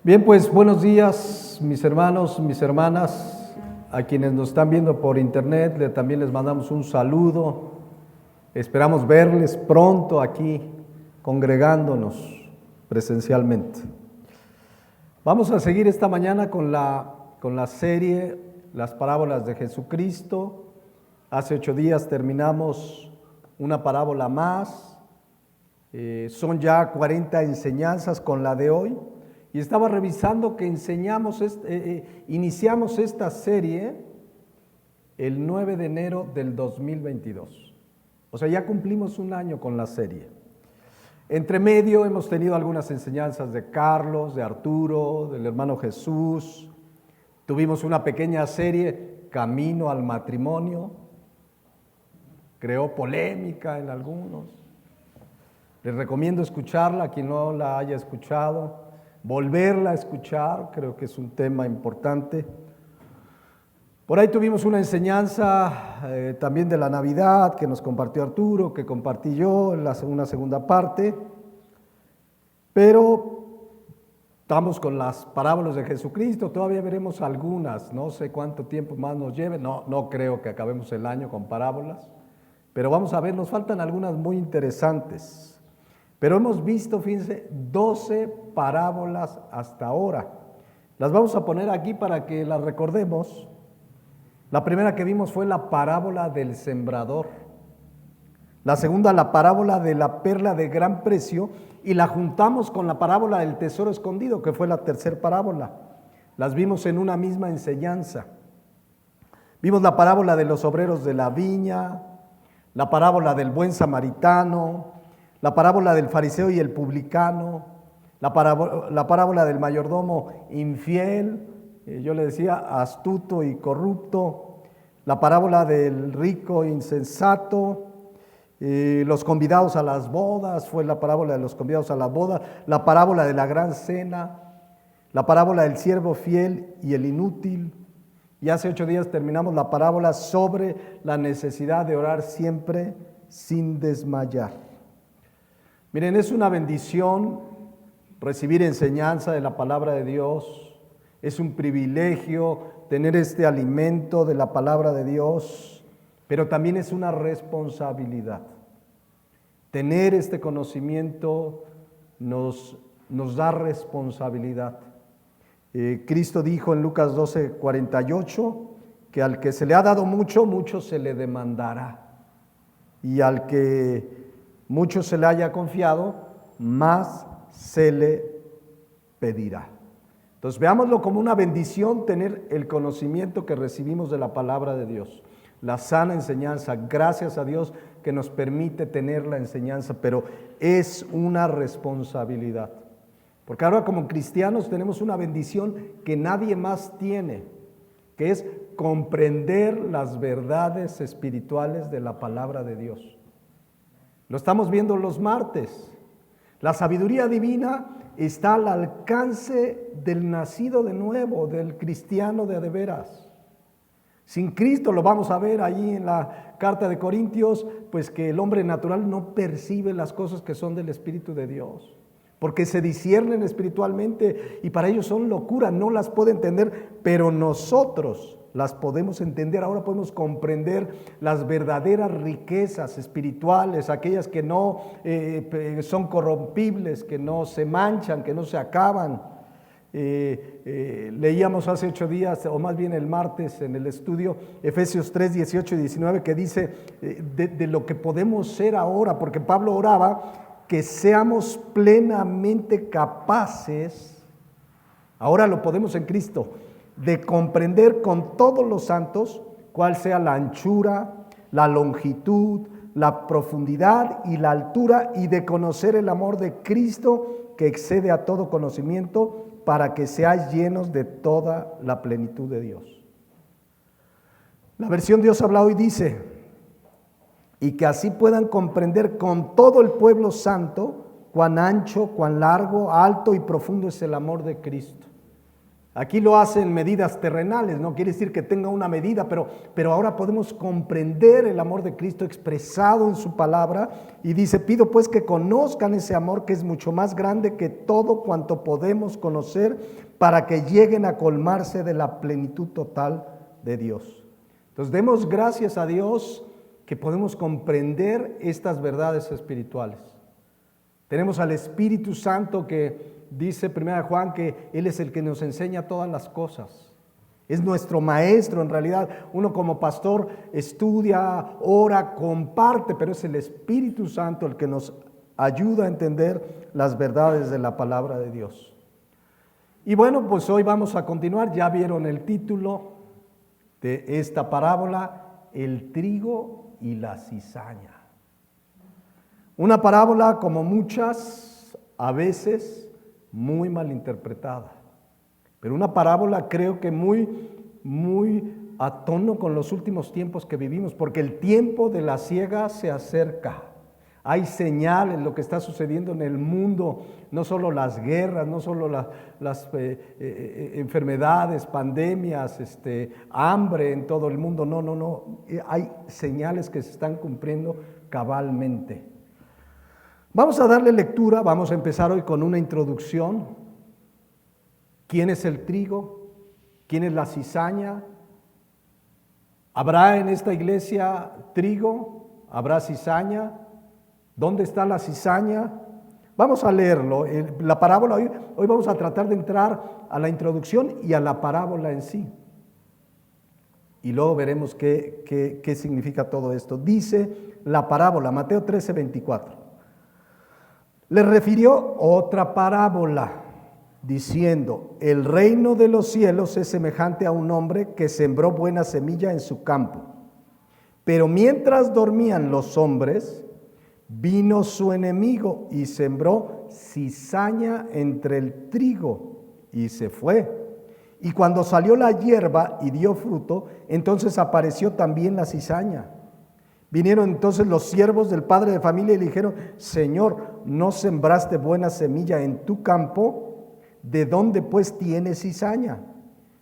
Bien, pues buenos días, mis hermanos, mis hermanas, a quienes nos están viendo por internet, también les mandamos un saludo. Esperamos verles pronto aquí, congregándonos presencialmente. Vamos a seguir esta mañana con la serie Las Parábolas de Jesucristo. Hace 8 días terminamos una parábola más. Son ya 40 enseñanzas con la de hoy. Y estaba revisando que iniciamos esta serie el 9 de enero del 2022. O sea, ya cumplimos un año con la serie. Entre medio hemos tenido algunas enseñanzas de Carlos, de Arturo, del hermano Jesús. Tuvimos una pequeña serie, Camino al Matrimonio. Creó polémica en algunos. Les recomiendo escucharla a quien no la haya escuchado. Volverla a escuchar, creo que es un tema importante. Por ahí tuvimos una enseñanza también de la Navidad que nos compartió Arturo, que compartí yo en una segunda parte. Pero estamos con las parábolas de Jesucristo, todavía veremos algunas, no sé cuánto tiempo más nos lleve, no creo que acabemos el año con parábolas, pero vamos a ver, nos faltan algunas muy interesantes. Pero hemos visto, fíjense, 12 parábolas hasta ahora. Las vamos a poner aquí para que las recordemos. La primera que vimos fue la parábola del sembrador. La segunda, la parábola de la perla de gran precio. Y la juntamos con la parábola del tesoro escondido, que fue la tercera parábola. Las vimos en una misma enseñanza. Vimos la parábola de los obreros de la viña, la parábola del buen samaritano, la parábola del fariseo y el publicano, la parábola del mayordomo infiel, yo le decía astuto y corrupto, la parábola del rico insensato, los convidados a las bodas, fue la parábola de los convidados a la boda, la parábola de la gran cena, la parábola del siervo fiel y el inútil, y hace 8 días terminamos la parábola sobre la necesidad de orar siempre sin desmayar. Miren, es una bendición recibir enseñanza de la palabra de Dios. Es un privilegio tener este alimento de la palabra de Dios, pero también es una responsabilidad. Tener este conocimiento nos da responsabilidad. Cristo dijo en Lucas 12:48 que al que se le ha dado mucho, mucho se le demandará. Y al que mucho se le haya confiado, más se le pedirá. Entonces veámoslo como una bendición tener el conocimiento que recibimos de la palabra de Dios. La sana enseñanza, gracias a Dios que nos permite tener la enseñanza, pero es una responsabilidad. Porque ahora como cristianos tenemos una bendición que nadie más tiene, que es comprender las verdades espirituales de la palabra de Dios. Lo estamos viendo los martes. La sabiduría divina está al alcance del nacido de nuevo, del cristiano de veras. Sin Cristo, lo vamos a ver allí en la carta de Corintios, pues que el hombre natural no percibe las cosas que son del Espíritu de Dios, porque se disciernen espiritualmente y para ellos son locura, no las puede entender, pero nosotros las podemos entender. Ahora podemos comprender las verdaderas riquezas espirituales, aquellas que no son corrompibles, que no se manchan, que no se acaban. Leíamos hace 8 días, o más bien el martes en el estudio, Efesios 3, 18 y 19, que dice de lo que podemos ser ahora, porque Pablo oraba que seamos plenamente capaces, ahora lo podemos en Cristo, de comprender con todos los santos cuál sea la anchura, la longitud, la profundidad y la altura, y de conocer el amor de Cristo que excede a todo conocimiento, para que seáis llenos de toda la plenitud de Dios. La versión Dios habla hoy dice, y que así puedan comprender con todo el pueblo santo cuán ancho, cuán largo, alto y profundo es el amor de Cristo. Aquí lo hace en medidas terrenales, no quiere decir que tenga una medida, pero ahora podemos comprender el amor de Cristo expresado en su palabra y dice, pido pues que conozcan ese amor que es mucho más grande que todo cuanto podemos conocer para que lleguen a colmarse de la plenitud total de Dios. Entonces demos gracias a Dios que podemos comprender estas verdades espirituales. Tenemos al Espíritu Santo que dice 1 Juan que Él es el que nos enseña todas las cosas. Es nuestro maestro en realidad. Uno como pastor estudia, ora, comparte, pero es el Espíritu Santo el que nos ayuda a entender las verdades de la palabra de Dios. Y bueno, pues hoy vamos a continuar. Ya vieron el título de esta parábola, el trigo y la cizaña. Una parábola como muchas, a veces muy mal interpretada, pero una parábola creo que muy a tono con los últimos tiempos que vivimos, porque el tiempo de la siega se acerca. Hay señales, lo que está sucediendo en el mundo, no solo las guerras, no solo las enfermedades, pandemias, hambre en todo el mundo, no, hay señales que se están cumpliendo cabalmente. Vamos a darle lectura, vamos a empezar hoy con una introducción. ¿Quién es el trigo? ¿Quién es la cizaña? ¿Habrá en esta iglesia trigo? ¿Habrá cizaña? ¿Dónde está la cizaña? Vamos a leerlo, la parábola, hoy vamos a tratar de entrar a la introducción y a la parábola en sí. Y luego veremos qué significa todo esto. Dice la parábola, Mateo 13:24. Le refirió otra parábola, diciendo, el reino de los cielos es semejante a un hombre que sembró buena semilla en su campo. Pero mientras dormían los hombres, vino su enemigo y sembró cizaña entre el trigo y se fue. Y cuando salió la hierba y dio fruto, entonces apareció también la cizaña. Vinieron entonces los siervos del padre de familia y le dijeron, Señor, ¿no sembraste buena semilla en tu campo? ¿De dónde pues tienes cizaña?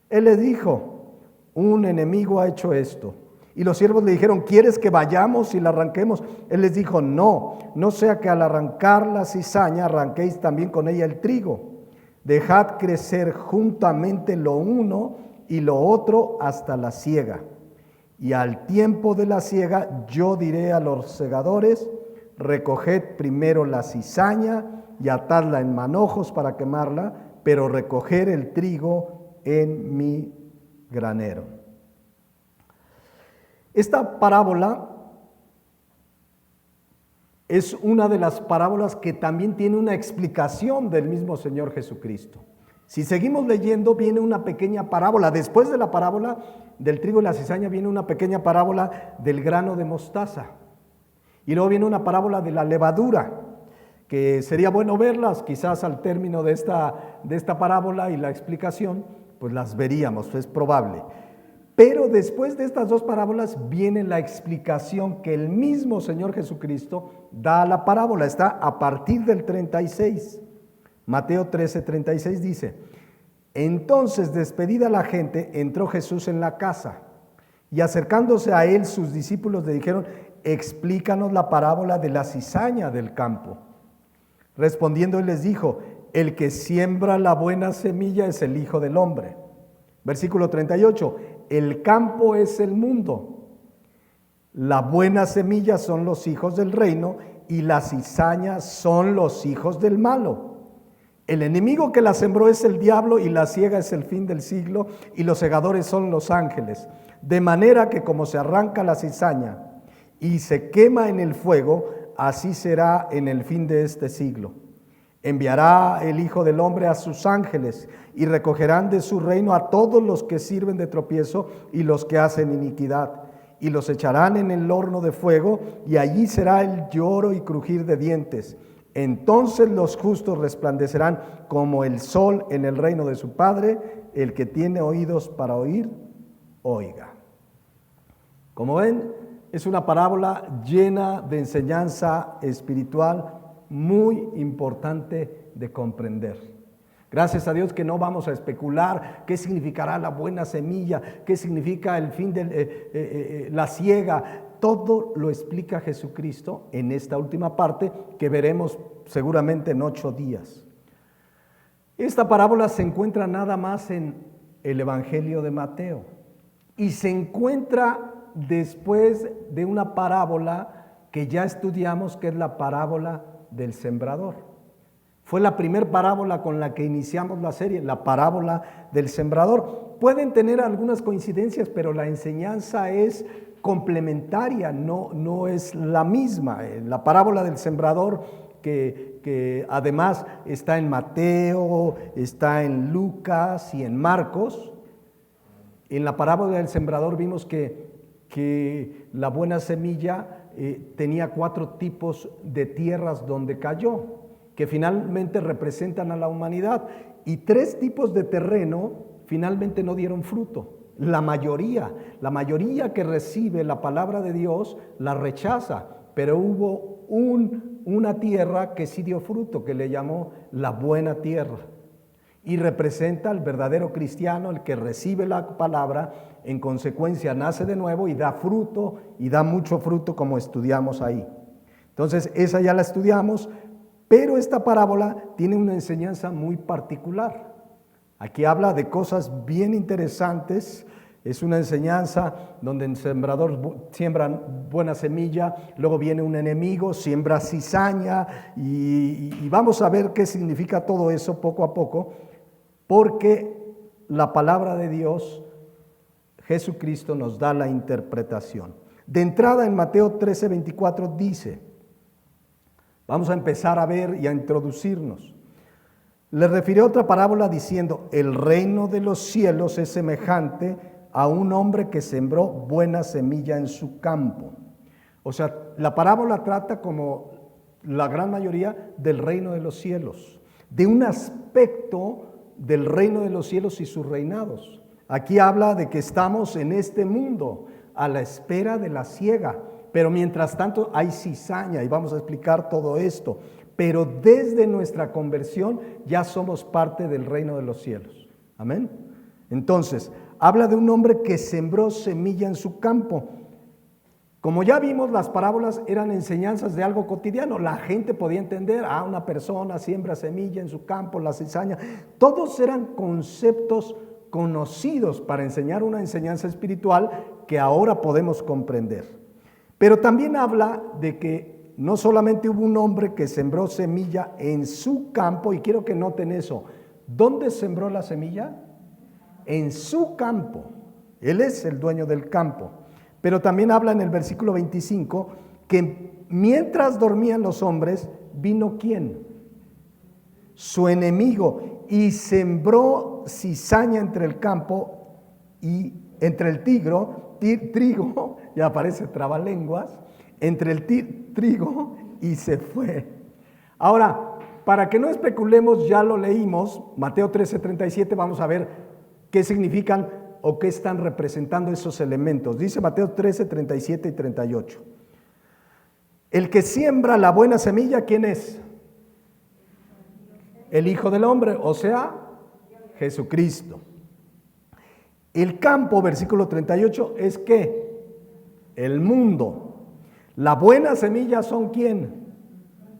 Él le dijo, un enemigo ha hecho esto. Y los siervos le dijeron, ¿quieres que vayamos y la arranquemos? Él les dijo, no sea que al arrancar la cizaña arranquéis también con ella el trigo. Dejad crecer juntamente lo uno y lo otro hasta la siega. Y al tiempo de la siega yo diré a los segadores, recoged primero la cizaña y atadla en manojos para quemarla, pero recoger el trigo en mi granero. Esta parábola es una de las parábolas que también tiene una explicación del mismo Señor Jesucristo. Si seguimos leyendo, viene una pequeña parábola. Después de la parábola del trigo y la cizaña, viene una pequeña parábola del grano de mostaza. Y luego viene una parábola de la levadura, que sería bueno verlas, quizás al término de esta parábola y la explicación, pues las veríamos, es probable. Pero después de estas dos parábolas viene la explicación que el mismo Señor Jesucristo da a la parábola. Está a partir del 36. Mateo 13:36 dice, entonces despedida la gente, entró Jesús en la casa y acercándose a él sus discípulos le dijeron, explícanos la parábola de la cizaña del campo. Respondiendo él les dijo, el que siembra la buena semilla es el Hijo del Hombre. Versículo 38, el campo es el mundo. La buena semilla son los hijos del reino y la cizaña son los hijos del malo. El enemigo que la sembró es el diablo y la siega es el fin del siglo y los segadores son los ángeles. De manera que como se arranca la cizaña y se quema en el fuego, así será en el fin de este siglo. Enviará el Hijo del Hombre a sus ángeles y recogerán de su reino a todos los que sirven de tropiezo y los que hacen iniquidad. Y los echarán en el horno de fuego y allí será el lloro y crujir de dientes. Entonces los justos resplandecerán como el sol en el reino de su Padre. El que tiene oídos para oír, oiga. Como ven, es una parábola llena de enseñanza espiritual muy importante de comprender. Gracias a Dios que no vamos a especular qué significará la buena semilla, qué significa el fin de la siega. Todo lo explica Jesucristo en esta última parte que veremos seguramente en 8 días. Esta parábola se encuentra nada más en el Evangelio de Mateo y se encuentra después de una parábola que ya estudiamos, que es la parábola del sembrador. Fue la primera parábola con la que iniciamos la serie, la parábola del sembrador. Pueden tener algunas coincidencias, pero la enseñanza es complementaria, no es la misma. La parábola del sembrador, que además está en Mateo, está en Lucas y en Marcos. En la parábola del sembrador vimos que la buena semilla tenía 4 tipos de tierras donde cayó, que finalmente representan a la humanidad, y 3 tipos de terreno finalmente no dieron fruto. La mayoría que recibe la palabra de Dios la rechaza, pero hubo una tierra que sí dio fruto, que le llamó la buena tierra, y representa al verdadero cristiano, el que recibe la palabra, en consecuencia nace de nuevo y da fruto, y da mucho fruto, como estudiamos ahí. Entonces esa ya la estudiamos. Pero esta parábola tiene una enseñanza muy particular. Aquí habla de cosas bien interesantes. Es una enseñanza donde el sembrador siembra buena semilla, luego viene un enemigo, siembra cizaña, y vamos a ver qué significa todo eso poco a poco, porque la palabra de Dios, Jesucristo, nos da la interpretación. De entrada, en Mateo 13:24 dice, vamos a empezar a ver y a introducirnos. Le refirió otra parábola diciendo, el reino de los cielos es semejante a un hombre que sembró buena semilla en su campo. O sea, la parábola trata, como la gran mayoría, del reino de los cielos, de un aspecto del reino de los cielos y sus reinados. Aquí habla de que estamos en este mundo a la espera de la siega, pero mientras tanto hay cizaña, y vamos a explicar todo esto. Pero desde nuestra conversión ya somos parte del reino de los cielos. Amén. Entonces, habla de un hombre que sembró semilla en su campo. Como ya vimos, las parábolas eran enseñanzas de algo cotidiano. La gente podía entender, una persona siembra semilla en su campo, la cizaña. Todos eran conceptos conocidos para enseñar una enseñanza espiritual que ahora podemos comprender. Pero también habla de que no solamente hubo un hombre que sembró semilla en su campo, y quiero que noten eso. ¿Dónde sembró la semilla? En su campo. Él es el dueño del campo. Pero también habla en el versículo 25 que mientras dormían los hombres, vino ¿quién? Su enemigo, y sembró cizaña entre el campo y entre el trigo, ya aparece trabalenguas, entre el trigo, y se fue. Ahora, para que no especulemos, ya lo leímos, Mateo 13:37, vamos a ver qué significan o qué están representando esos elementos. Dice Mateo 13:37 y 38. El que siembra la buena semilla, ¿quién es? El Hijo del Hombre, o sea, Jesucristo. El campo, versículo 38, es ¿qué? El mundo. La buena semilla son ¿quién?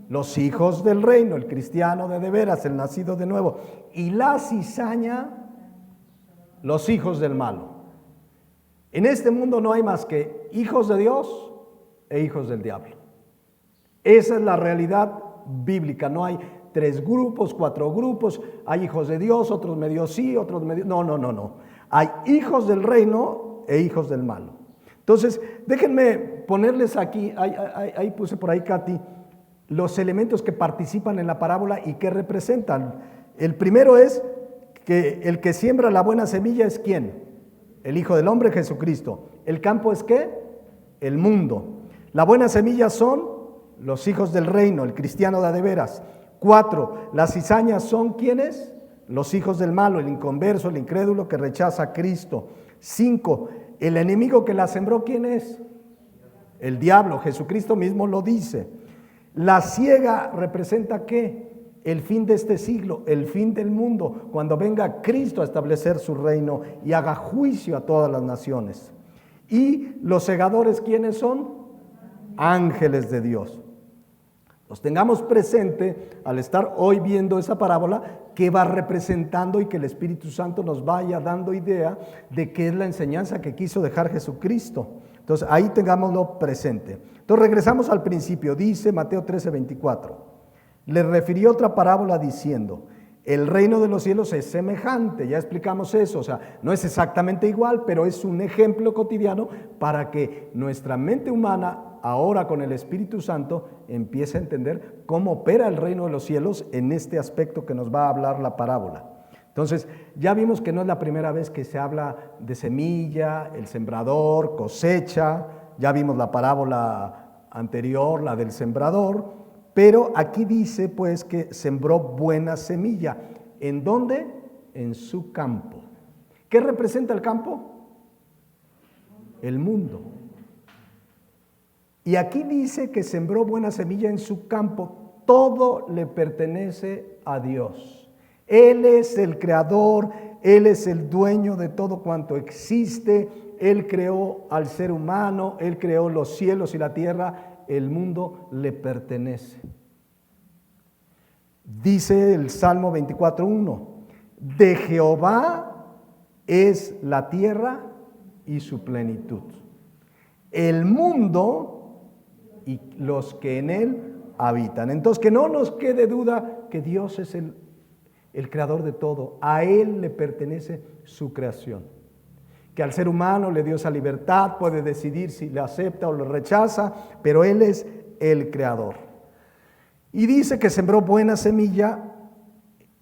Los hijos del reino, el cristiano de veras, el nacido de nuevo. Y la cizaña, los hijos del malo. En este mundo no hay más que hijos de Dios e hijos del diablo. Esa es la realidad bíblica. No hay 3 grupos, 4 grupos. Hay hijos de Dios, otros medio sí, otros medio... No. Hay hijos del reino e hijos del malo. Entonces, déjenme ponerles aquí, ahí puse por ahí, Katy, los elementos que participan en la parábola y que representan. El primero es que el que siembra la buena semilla es ¿quién? El Hijo del Hombre, Jesucristo. ¿El campo es qué? El mundo. La buena semilla son los hijos del reino, el cristiano de veras. 4, las cizañas son ¿quiénes? Los hijos del malo, el inconverso, el incrédulo que rechaza a Cristo. 5, el enemigo que la sembró, ¿quién es? El diablo. Jesucristo mismo lo dice. La siega representa ¿qué? el fin de este siglo, el fin del mundo, cuando venga Cristo a establecer su reino y haga juicio a todas las naciones. Y los segadores, ¿quiénes son? Ángeles de Dios. Los tengamos presente al estar hoy viendo esa parábola que va representando y que el Espíritu Santo nos vaya dando idea de qué es la enseñanza que quiso dejar Jesucristo. Entonces ahí tengámoslo presente. Entonces regresamos al principio, dice Mateo 13:24. Le refirió otra parábola diciendo: el reino de los cielos es semejante, ya explicamos eso, o sea, no es exactamente igual, pero es un ejemplo cotidiano para que nuestra mente humana, ahora con el Espíritu Santo, empiece a entender cómo opera el reino de los cielos en este aspecto que nos va a hablar la parábola. Entonces, ya vimos que no es la primera vez que se habla de semilla, el sembrador, cosecha, ya vimos la parábola anterior, la del sembrador, pero aquí dice pues que sembró buena semilla. ¿En dónde? En su campo. ¿Qué representa el campo? El mundo. Y aquí dice que sembró buena semilla en su campo. Todo le pertenece a Dios. Él es el creador, Él es el dueño de todo cuanto existe. Él creó al ser humano, Él creó los cielos y la tierra. El mundo le pertenece. Dice el Salmo 24:1, de Jehová es la tierra y su plenitud, el mundo y los que en él habitan. Entonces, que no nos quede duda que Dios es el creador de todo, a Él le pertenece su creación. Que al ser humano le dio esa libertad, puede decidir si le acepta o lo rechaza, pero Él es el creador. Y dice que sembró buena semilla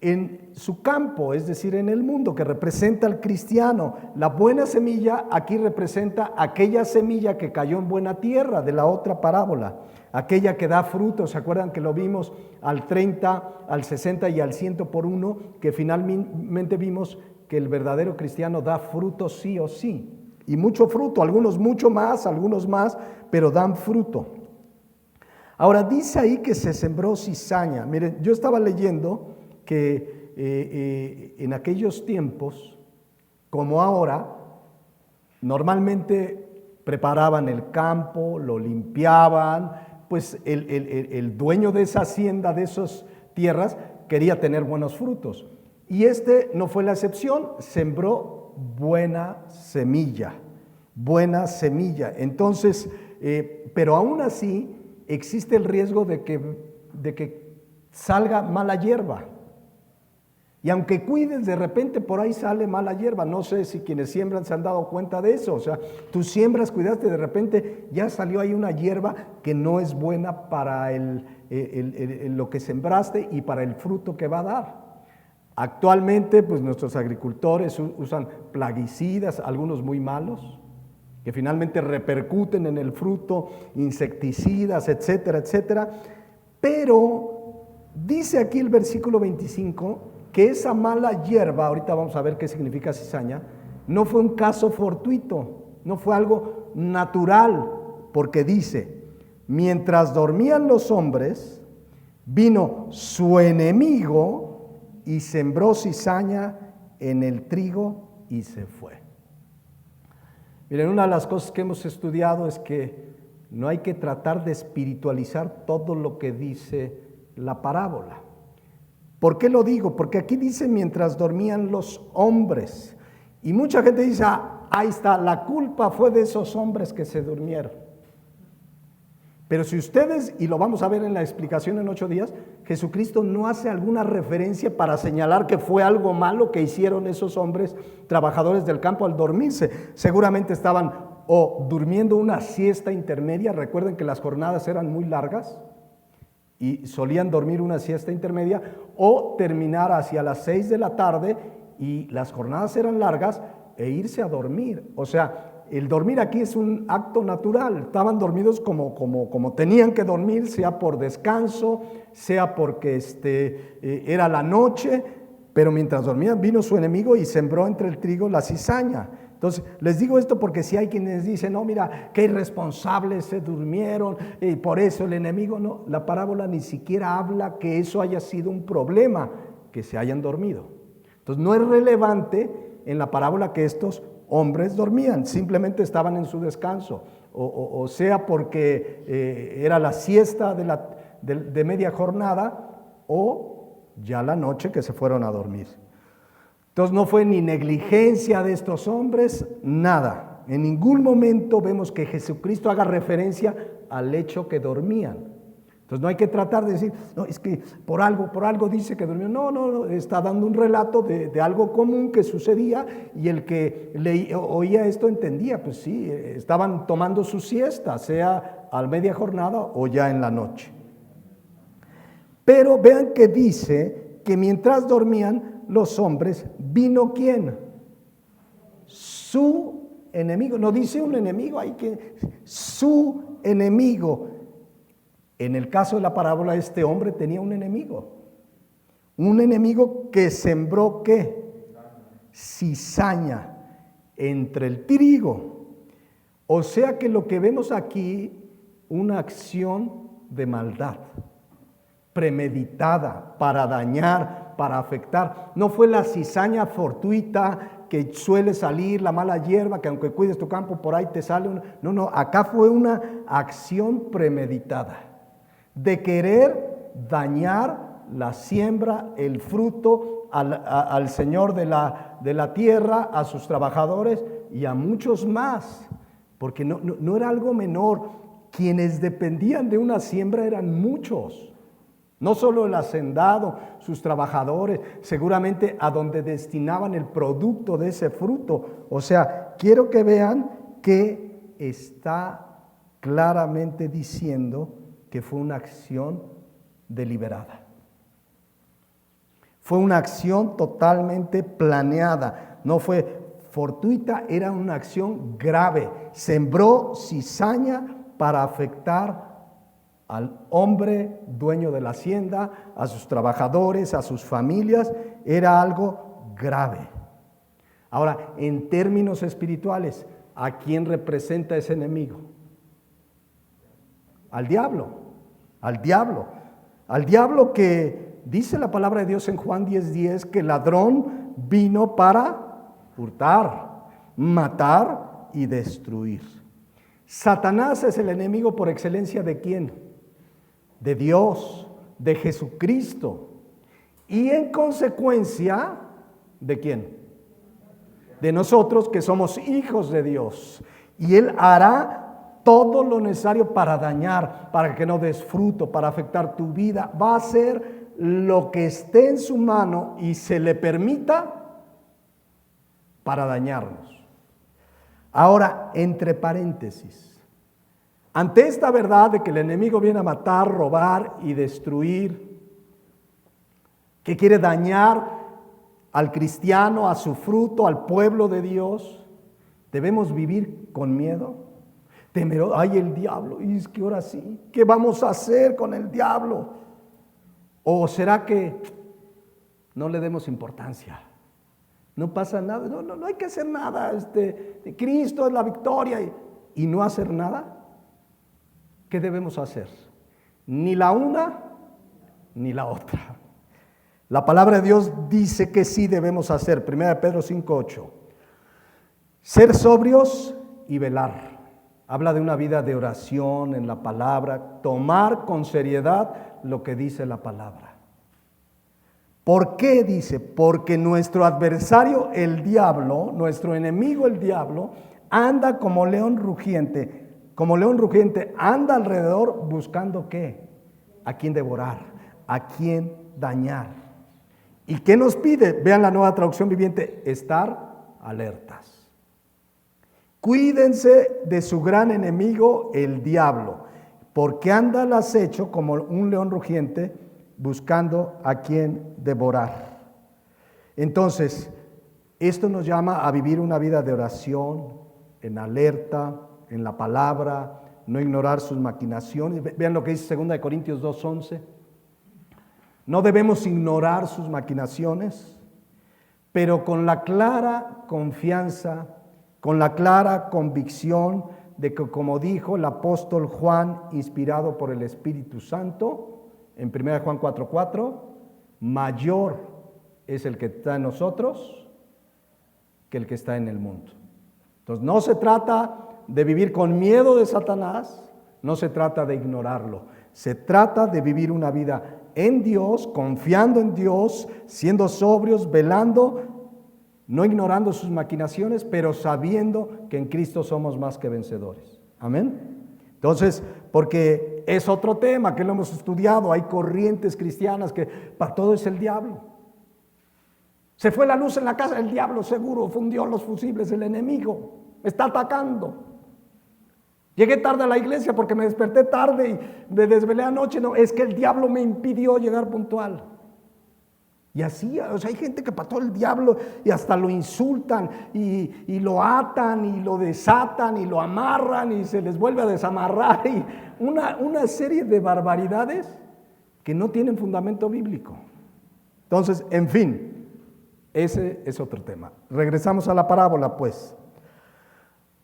en su campo, es decir, en el mundo, que representa al cristiano. La buena semilla aquí representa aquella semilla que cayó en buena tierra de la otra parábola, aquella que da fruto. ¿Se acuerdan que lo vimos al 30, al 60 y al 100 por uno? Que finalmente vimos que el verdadero cristiano da fruto sí o sí, y mucho fruto, algunos mucho más, algunos más, pero dan fruto. Ahora dice ahí que se sembró cizaña. Miren, yo estaba leyendo que en aquellos tiempos, como ahora, normalmente preparaban el campo, lo limpiaban, pues el dueño de esa hacienda, de esas tierras, quería tener buenos frutos. Y este no fue la excepción, sembró buena semilla, buena semilla. Entonces, pero aún así existe el riesgo de que salga mala hierba. Y aunque cuides, de repente por ahí sale mala hierba. No sé si quienes siembran se han dado cuenta de eso. O sea, tú siembras, cuidaste, de repente ya salió ahí una hierba que no es buena para lo que sembraste y para el fruto que va a dar. Actualmente, pues nuestros agricultores usan plaguicidas, algunos muy malos, que finalmente repercuten en el fruto, insecticidas, etcétera, etcétera. Pero dice aquí el versículo 25 que esa mala hierba, ahorita vamos a ver qué significa cizaña, no fue un caso fortuito, no fue algo natural, porque dice, mientras dormían los hombres, vino su enemigo y sembró cizaña en el trigo y se fue. Miren, una de las cosas que hemos estudiado es que no hay que tratar de espiritualizar todo lo que dice la parábola. ¿Por qué lo digo? Porque aquí dice mientras dormían los hombres. Y mucha gente dice, ahí está, la culpa fue de esos hombres que se durmieron. Pero si ustedes, y lo vamos a ver en la explicación en 8 días, Jesucristo no hace alguna referencia para señalar que fue algo malo que hicieron esos hombres trabajadores del campo al dormirse. Seguramente estaban o durmiendo una siesta intermedia. Recuerden que las jornadas eran muy largas y solían dormir una siesta intermedia, o terminar hacia las 6 de la tarde y las jornadas eran largas e irse a dormir. O sea, el dormir aquí es un acto natural. Estaban dormidos como tenían que dormir, sea por descanso, sea porque era la noche, pero mientras dormían vino su enemigo y sembró entre el trigo la cizaña. Entonces, les digo esto porque si hay quienes dicen, no, mira, qué irresponsables se durmieron y por eso el enemigo, no, la parábola ni siquiera habla que eso haya sido un problema, que se hayan dormido. Entonces, no es relevante en la parábola que estos hombres dormían, simplemente estaban en su descanso, o sea porque era la siesta de media jornada o ya la noche que se fueron a dormir. Entonces no fue ni negligencia de estos hombres, nada. En ningún momento vemos que Jesucristo haga referencia al hecho que dormían. Entonces no hay que tratar de decir, no, es que por algo dice que durmió. No, está dando un relato de algo común que sucedía y el que oía esto entendía, pues sí, estaban tomando su siesta, sea a media jornada o ya en la noche. Pero vean que dice que mientras dormían los hombres, vino ¿quién? Su enemigo. No dice un enemigo, hay que su enemigo. En el caso de la parábola, este hombre tenía un enemigo que sembró ¿qué? Cizaña entre el trigo. O sea que lo que vemos aquí, una acción de maldad, premeditada, para dañar, para afectar. No fue la cizaña fortuita que suele salir, la mala hierba, que aunque cuides tu campo, por ahí te sale una. No, acá fue una acción premeditada de querer dañar la siembra, el fruto, al Señor de la tierra, a sus trabajadores y a muchos más, porque no era algo menor. Quienes dependían de una siembra eran muchos. No solo el hacendado, sus trabajadores, seguramente a donde destinaban el producto de ese fruto. O sea, quiero que vean que está claramente diciendo que fue una acción deliberada. Fue una acción totalmente planeada, no fue fortuita, era una acción grave. Sembró cizaña para afectar al hombre dueño de la hacienda, a sus trabajadores, a sus familias. Era algo grave. Ahora, en términos espirituales, ¿a quién representa ese enemigo? Al diablo que dice la palabra de Dios en Juan 10:10 que el ladrón vino para hurtar, matar y destruir. Satanás es el enemigo por excelencia ¿de quién? De Dios, de Jesucristo. Y en consecuencia, ¿de quién? De nosotros que somos hijos de Dios. Y Él hará todo lo necesario para dañar, para que no des fruto, para afectar tu vida. Va a hacer lo que esté en su mano y se le permita para dañarnos. Ahora, entre paréntesis, ante esta verdad de que el enemigo viene a matar, robar y destruir, que quiere dañar al cristiano, a su fruto, al pueblo de Dios, ¿debemos vivir con miedo? Temeroso, ay, el diablo, y es que ahora sí, ¿qué vamos a hacer con el diablo? ¿O será que no le demos importancia? No pasa nada, no hay que hacer nada, Cristo es la victoria y no hacer nada. ¿Qué debemos hacer? Ni la una ni la otra. La palabra de Dios dice que sí debemos hacer. 1 Pedro 5:8. Ser sobrios y velar. Habla de una vida de oración en la palabra, tomar con seriedad lo que dice la palabra. ¿Por qué dice? Porque nuestro adversario, el diablo, nuestro enemigo, el diablo, anda como león rugiente. Como león rugiente, anda alrededor buscando ¿qué? A quién devorar, a quién dañar. ¿Y qué nos pide? Vean la Nueva Traducción Viviente, estar alertas. Cuídense de su gran enemigo, el diablo, porque anda al acecho como un león rugiente buscando a quien devorar. Entonces, esto nos llama a vivir una vida de oración, en alerta, en la palabra, no ignorar sus maquinaciones. Vean lo que dice 2 Corintios 2:11. No debemos ignorar sus maquinaciones, pero con la clara confianza con la clara convicción de que, como dijo el apóstol Juan, inspirado por el Espíritu Santo, en 1 Juan 4:4, mayor es el que está en nosotros que el que está en el mundo. Entonces, no se trata de vivir con miedo de Satanás, no se trata de ignorarlo, se trata de vivir una vida en Dios, confiando en Dios, siendo sobrios, velando, no ignorando sus maquinaciones, pero sabiendo que en Cristo somos más que vencedores. Amén. Entonces, porque es otro tema que lo hemos estudiado, hay corrientes cristianas que para todo es el diablo. Se fue la luz en la casa, el diablo seguro fundió los fusibles, el enemigo me está atacando. Llegué tarde a la iglesia porque me desperté tarde y me desvelé anoche. No, es que el diablo me impidió llegar puntual. Y así, o sea, hay gente que pató el diablo y hasta lo insultan y lo atan y lo desatan y lo amarran y se les vuelve a desamarrar y una serie de barbaridades que no tienen fundamento bíblico. Entonces, en fin, ese es otro tema. Regresamos a la parábola, pues.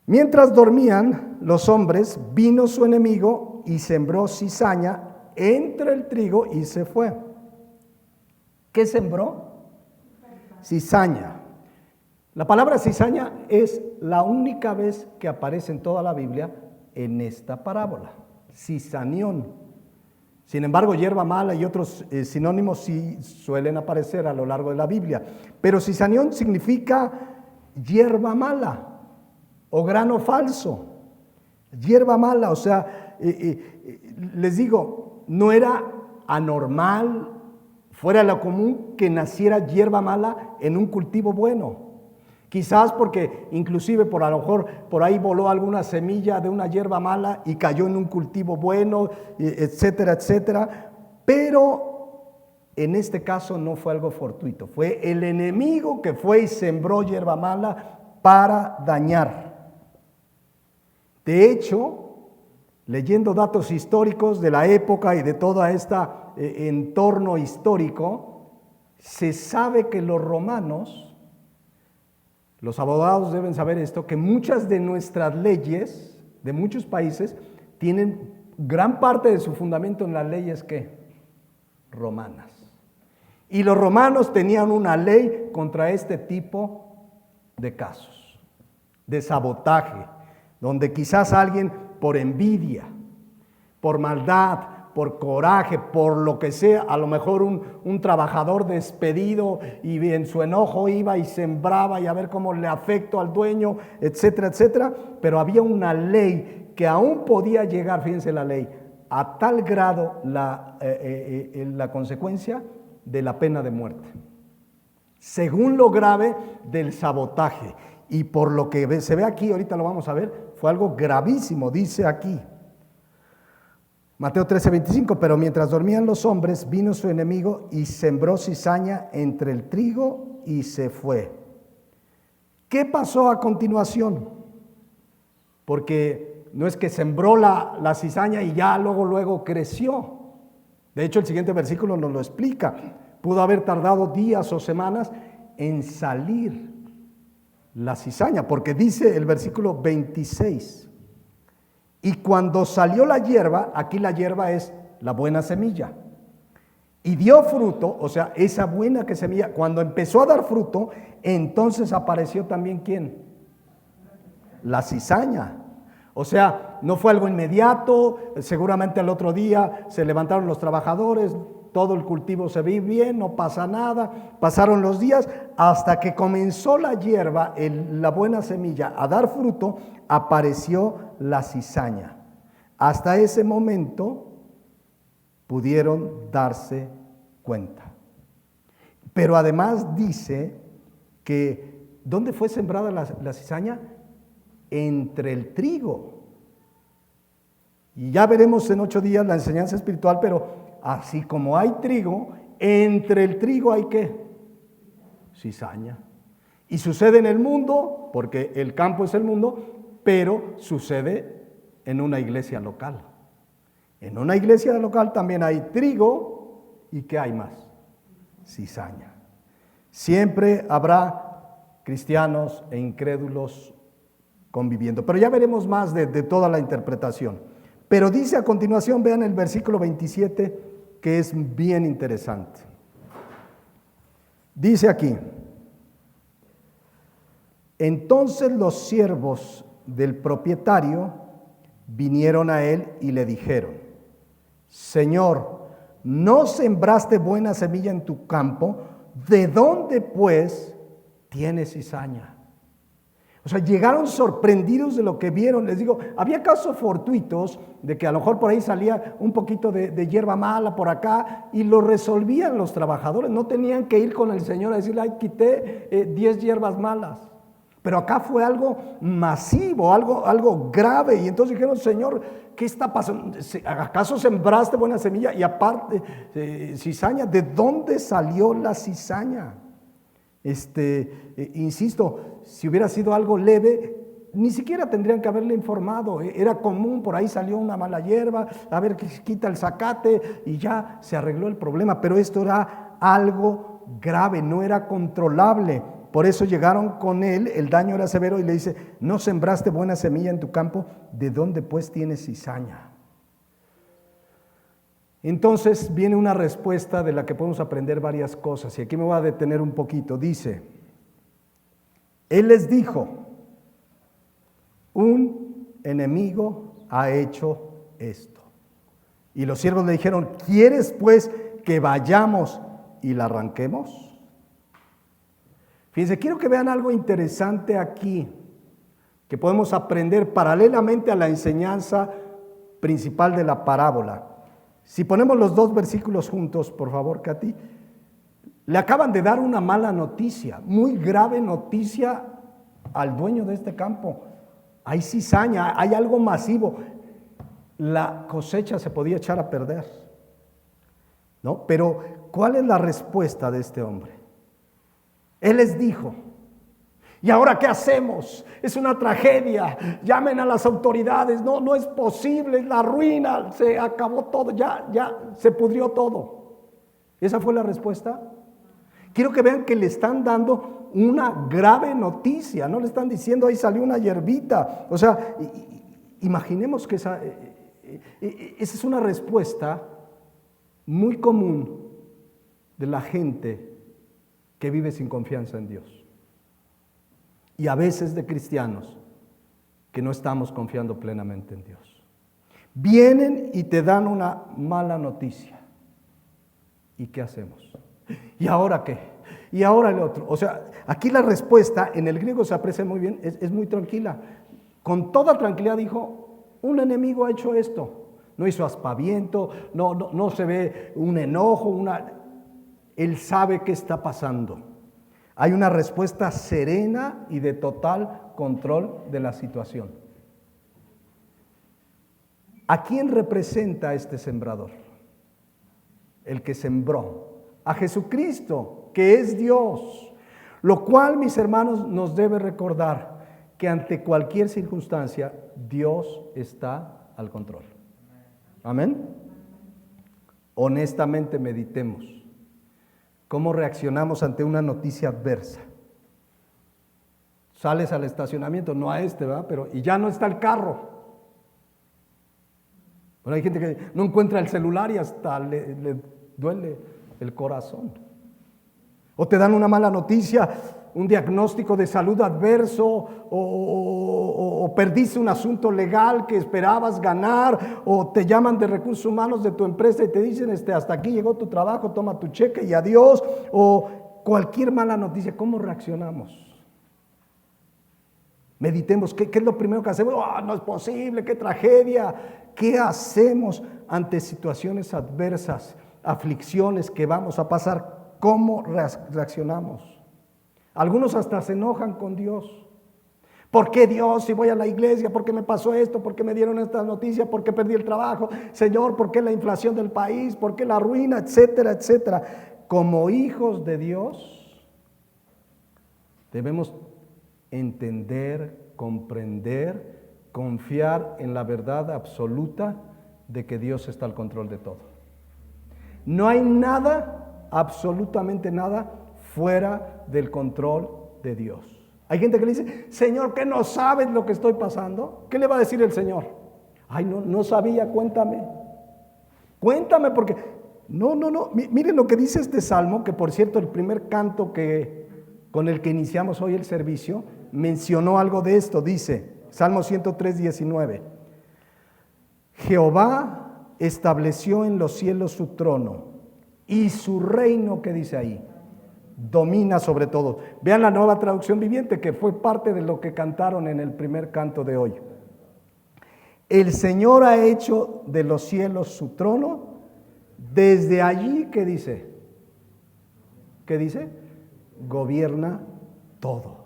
Mientras dormían los hombres, vino su enemigo y sembró cizaña entre el trigo y se fue. ¿Qué sembró? Cizaña. La palabra cizaña es la única vez que aparece en toda la Biblia en esta parábola. Cizanión. Sin embargo, hierba mala y otros sinónimos sí suelen aparecer a lo largo de la Biblia. Pero cizanión significa hierba mala o grano falso. Hierba mala, o sea, les digo, no era anormal, fuera de lo común que naciera hierba mala en un cultivo bueno. Quizás porque inclusive a lo mejor por ahí voló alguna semilla de una hierba mala y cayó en un cultivo bueno, etcétera, etcétera. Pero en este caso no fue algo fortuito, fue el enemigo que fue y sembró hierba mala para dañar. De hecho, leyendo datos históricos de la época y de todo este entorno histórico, se sabe que los romanos, los abogados deben saber esto, que muchas de nuestras leyes de muchos países tienen gran parte de su fundamento en las leyes ¿qué? Romanas. Y los romanos tenían una ley contra este tipo de casos, de sabotaje, donde quizás alguien por envidia, por maldad, por coraje, por lo que sea, a lo mejor un trabajador despedido y en su enojo iba y sembraba y a ver cómo le afectó al dueño, etcétera, etcétera, pero había una ley que aún podía llegar, fíjense la ley, a tal grado la consecuencia de la pena de muerte, según lo grave del sabotaje. Y por lo que se ve aquí, ahorita lo vamos a ver, fue algo gravísimo, dice aquí. Mateo 13:25, pero mientras dormían los hombres, vino su enemigo y sembró cizaña entre el trigo y se fue. ¿Qué pasó a continuación? Porque no es que sembró la cizaña y ya luego creció. De hecho, el siguiente versículo nos lo explica. Pudo haber tardado días o semanas en salir la cizaña, porque dice el versículo 26, y cuando salió la hierba, aquí la hierba es la buena semilla, y dio fruto, o sea, esa buena que semilla, cuando empezó a dar fruto, entonces apareció también ¿quién? La cizaña. O sea, no fue algo inmediato, seguramente al otro día se levantaron los trabajadores, todo el cultivo se ve bien, no pasa nada, pasaron los días, hasta que comenzó la hierba, la buena semilla, a dar fruto, apareció la cizaña. Hasta ese momento pudieron darse cuenta. Pero además dice que, ¿dónde fue sembrada la cizaña? Entre el trigo. Y ya veremos en 8 días la enseñanza espiritual, pero así como hay trigo, entre el trigo hay ¿qué? Cizaña. Y sucede en el mundo, porque el campo es el mundo, pero sucede en una iglesia local. En una iglesia local también hay trigo, ¿y qué hay más? Cizaña. Siempre habrá cristianos e incrédulos conviviendo. Pero ya veremos más de toda la interpretación. Pero dice a continuación, vean el versículo 27, que es bien interesante. Dice aquí: entonces los siervos del propietario vinieron a él y le dijeron: Señor, ¿no sembraste buena semilla en tu campo? ¿De dónde pues tienes cizaña? O sea, llegaron sorprendidos de lo que vieron. Les digo, había casos fortuitos de que a lo mejor por ahí salía un poquito de hierba mala por acá y lo resolvían los trabajadores. No tenían que ir con el Señor a decirle: ay, quité 10 hierbas malas. Pero acá fue algo masivo, algo grave. Y entonces dijeron: Señor, ¿qué está pasando? ¿Acaso sembraste buena semilla? Y aparte, cizaña, ¿de dónde salió la cizaña? Insisto, si hubiera sido algo leve, ni siquiera tendrían que haberle informado. Era común, por ahí salió una mala hierba, a ver, quita el zacate y ya se arregló el problema. Pero esto era algo grave, no era controlable. Por eso llegaron con él, el daño era severo, y le dice: ¿no sembraste buena semilla en tu campo? ¿De dónde pues tienes cizaña? Entonces viene una respuesta de la que podemos aprender varias cosas, y aquí me voy a detener un poquito. Dice: él les dijo: un enemigo ha hecho esto. Y los siervos le dijeron: ¿quieres pues que vayamos y la arranquemos? Fíjense, quiero que vean algo interesante aquí, que podemos aprender paralelamente a la enseñanza principal de la parábola. Si ponemos los dos versículos juntos, por favor, Katy. Le acaban de dar una mala noticia, muy grave noticia al dueño de este campo. Hay cizaña, hay algo masivo. La cosecha se podía echar a perder, ¿no? Pero, ¿cuál es la respuesta de este hombre? Él les dijo: ¿y ahora qué hacemos? Es una tragedia, llamen a las autoridades. No es posible, es la ruina, se acabó todo, ya se pudrió todo. ¿Esa fue la respuesta? Quiero que vean que le están dando una grave noticia, no le están diciendo: ahí salió una hierbita. O sea, imaginemos que esa es una respuesta muy común de la gente que vive sin confianza en Dios. Y a veces de cristianos que no estamos confiando plenamente en Dios. Vienen y te dan una mala noticia. ¿Y qué hacemos? ¿Y ahora qué? ¿Y ahora el otro? O sea, aquí la respuesta en el griego se aprecia muy bien, es muy tranquila. Con toda tranquilidad dijo: un enemigo ha hecho esto. No hizo aspaviento, no se ve un enojo, Él sabe qué está pasando. Hay una respuesta serena y de total control de la situación. ¿A quién representa este sembrador? El que sembró. A Jesucristo, que es Dios. Lo cual, mis hermanos, nos debe recordar que ante cualquier circunstancia, Dios está al control. Amén. Honestamente meditemos. ¿Cómo reaccionamos ante una noticia adversa? Sales al estacionamiento, no a ¿verdad? Pero y ya no está el carro. Bueno, hay gente que no encuentra el celular y hasta le duele el corazón. O te dan una mala noticia, un diagnóstico de salud adverso, o perdiste un asunto legal que esperabas ganar, o te llaman de recursos humanos de tu empresa y te dicen: hasta aquí llegó tu trabajo, toma tu cheque y adiós, o cualquier mala noticia. ¿Cómo reaccionamos? Meditemos, ¿qué es lo primero que hacemos? No es posible, qué tragedia. ¿Qué hacemos ante situaciones adversas, aflicciones que vamos a pasar? ¿Cómo reaccionamos? Algunos hasta se enojan con Dios. ¿Por qué, Dios, si voy a la iglesia? ¿Por qué me pasó esto? ¿Por qué me dieron esta noticia? ¿Por qué perdí el trabajo? Señor, ¿por qué la inflación del país? ¿Por qué la ruina? Etcétera, etcétera. Como hijos de Dios, debemos entender, comprender, confiar en la verdad absoluta de que Dios está al control de todo. No hay nada, absolutamente nada, fuera del control de Dios. Hay gente que le dice, Señor, ¿qué no sabes lo que estoy pasando? ¿Qué le va a decir el Señor? Ay, no sabía, cuéntame. Cuéntame porque... No. Miren lo que dice este salmo, que por cierto el primer canto con el que iniciamos hoy el servicio, mencionó algo de esto. Dice, Salmo 103, 19. Jehová estableció en los cielos su trono y su reino, ¿qué dice ahí? Domina sobre todo. Vean la Nueva Traducción Viviente, que fue parte de lo que cantaron en el primer canto de hoy. El Señor ha hecho de los cielos su trono. Desde allí, ¿qué dice? ¿Qué dice? Gobierna todo.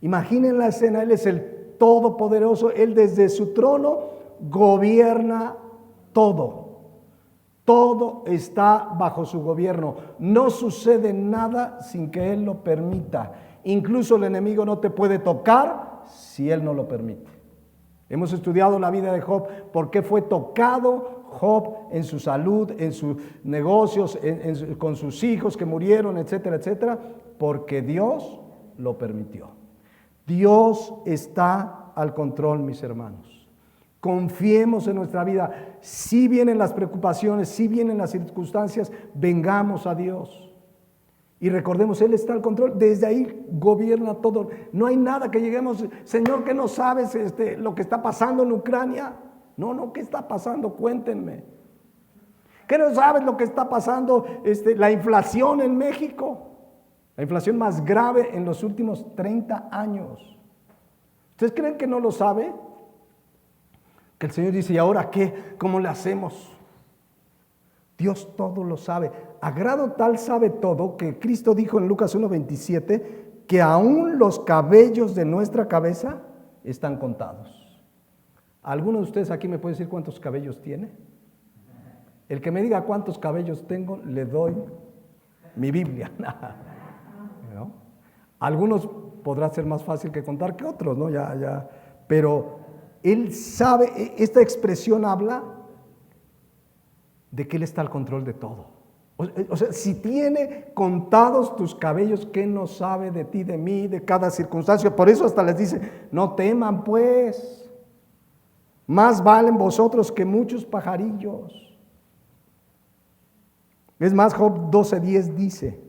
Imaginen la escena, Él es el Todopoderoso, Él desde su trono gobierna todo. Todo está bajo su gobierno. No sucede nada sin que Él lo permita. Incluso el enemigo no te puede tocar si Él no lo permite. Hemos estudiado la vida de Job, por qué fue tocado Job en su salud, en sus negocios, con sus hijos que murieron, etcétera, etcétera, porque Dios lo permitió. Dios está al control, mis hermanos. Confiemos en nuestra vida. Si vienen las preocupaciones, si vienen las circunstancias, vengamos a Dios. Y recordemos, Él está al control, desde ahí gobierna todo. No hay nada que lleguemos, Señor, ¿qué no sabes lo que está pasando en Ucrania? No, ¿qué está pasando? Cuéntenme. ¿Qué no sabes lo que está pasando? La inflación en México, la inflación más grave en los últimos 30 años. ¿Ustedes creen que no lo sabe? Que el Señor dice, ¿y ahora qué? ¿Cómo le hacemos? Dios todo lo sabe. A grado tal sabe todo que Cristo dijo en Lucas 1:27 que aún los cabellos de nuestra cabeza están contados. ¿Alguno de ustedes aquí me puede decir cuántos cabellos tiene? El que me diga cuántos cabellos tengo, le doy mi Biblia. ¿No? Algunos podrá ser más fácil que contar que otros, ¿no? Pero Él sabe, esta expresión habla de que Él está al control de todo. O sea, si tiene contados tus cabellos, ¿qué no sabe de ti, de mí, de cada circunstancia? Por eso hasta les dice, no teman pues, más valen vosotros que muchos pajarillos. Es más, Job 12:10 dice,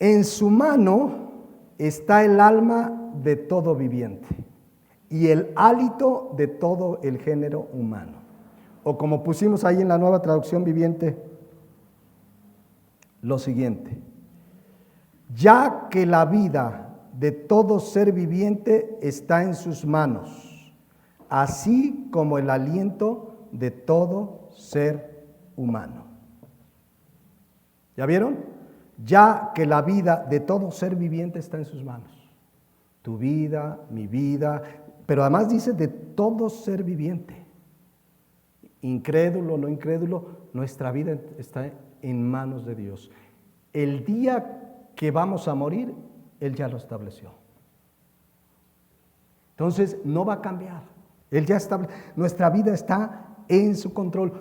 en su mano está el alma de todo viviente y el hálito de todo el género humano. O como pusimos ahí en la Nueva Traducción Viviente, lo siguiente: ya que la vida de todo ser viviente está en sus manos, así como el aliento de todo ser humano. ¿Ya vieron? Ya que la vida de todo ser viviente está en sus manos. Tu vida, mi vida, pero además dice de todo ser viviente. Incrédulo, no incrédulo, nuestra vida está en manos de Dios. El día que vamos a morir, Él ya lo estableció. Entonces, no va a cambiar. Él ya nuestra vida está en su control.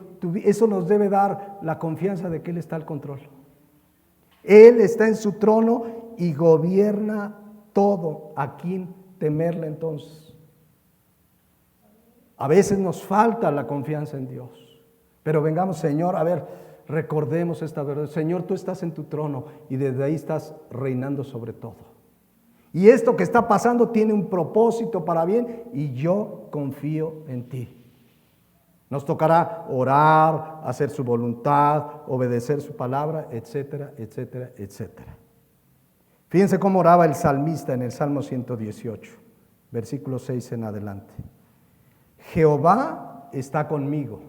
Eso nos debe dar la confianza de que Él está al control. Él está en su trono y gobierna todo. ¿A quién temerle entonces? A veces nos falta la confianza en Dios, pero vengamos, Señor, a ver, recordemos esta verdad. Señor, tú estás en tu trono y desde ahí estás reinando sobre todo. Y esto que está pasando tiene un propósito para bien y yo confío en ti. Nos tocará orar, hacer su voluntad, obedecer su palabra, etcétera, etcétera, etcétera. Fíjense cómo oraba el salmista en el Salmo 118, versículo 6 en adelante. Jehová está conmigo,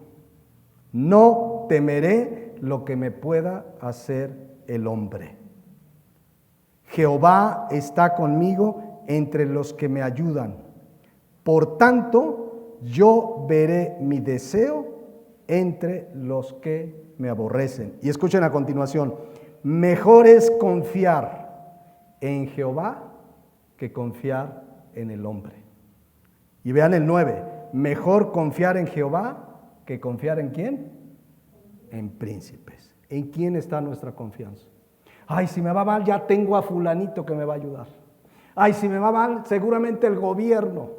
no temeré lo que me pueda hacer el hombre. Jehová está conmigo entre los que me ayudan. Por tanto, yo veré mi deseo entre los que me aborrecen. Y escuchen a continuación, mejor es confiar en Jehová que confiar en el hombre. Y vean el 9, mejor confiar en Jehová que confiar en ¿quién? En príncipes. ¿En quién está nuestra confianza? Ay, si me va mal, ya tengo a fulanito que me va a ayudar. Ay, si me va mal, seguramente el gobierno,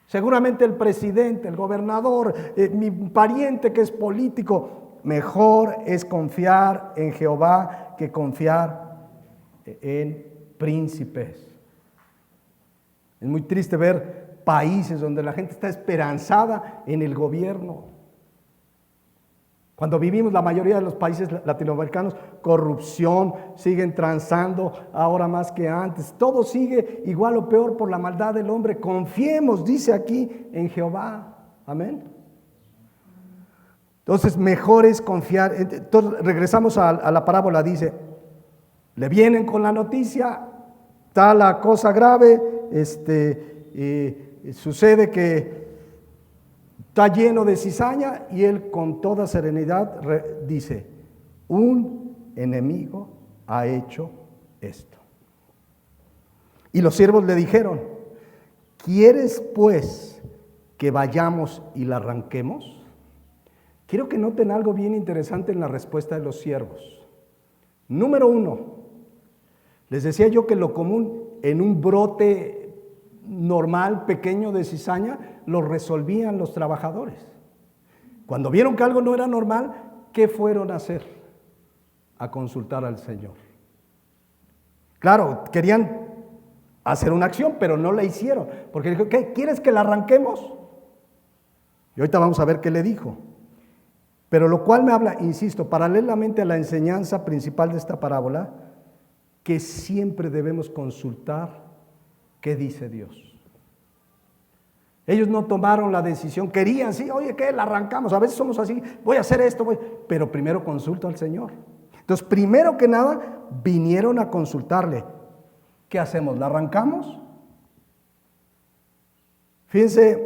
seguramente el presidente, el gobernador, mi pariente que es político. Mejor es confiar en Jehová que confiar en príncipes. Es muy triste ver países donde la gente está esperanzada en el gobierno. Cuando vivimos la mayoría de los países latinoamericanos, corrupción, siguen transando ahora más que antes. Todo sigue igual o peor por la maldad del hombre. Confiemos, dice aquí, en Jehová. Amén. Entonces, mejor es confiar. Entonces, regresamos a la parábola, dice, le vienen con la noticia, está la cosa grave, sucede que está lleno de cizaña y él con toda serenidad dice, un enemigo ha hecho esto. Y los siervos le dijeron, ¿quieres pues que vayamos y la arranquemos? Quiero que noten algo bien interesante en la respuesta de los siervos. Número 1, les decía yo que lo común en un brote normal, pequeño de cizaña, lo resolvían los trabajadores. Cuando vieron que algo no era normal, ¿qué fueron a hacer? A consultar al Señor. Claro, querían hacer una acción, pero no la hicieron, porque dijo, ¿qué? ¿Quieres que la arranquemos? Y ahorita vamos a ver qué le dijo. Pero lo cual me habla, insisto, paralelamente a la enseñanza principal de esta parábola, que siempre debemos consultar qué dice Dios. Ellos no tomaron la decisión, querían, sí, oye, ¿qué? La arrancamos, a veces somos así, voy a hacer esto, pero primero consulto al Señor. Entonces, primero que nada, vinieron a consultarle. ¿Qué hacemos? ¿La arrancamos? Fíjense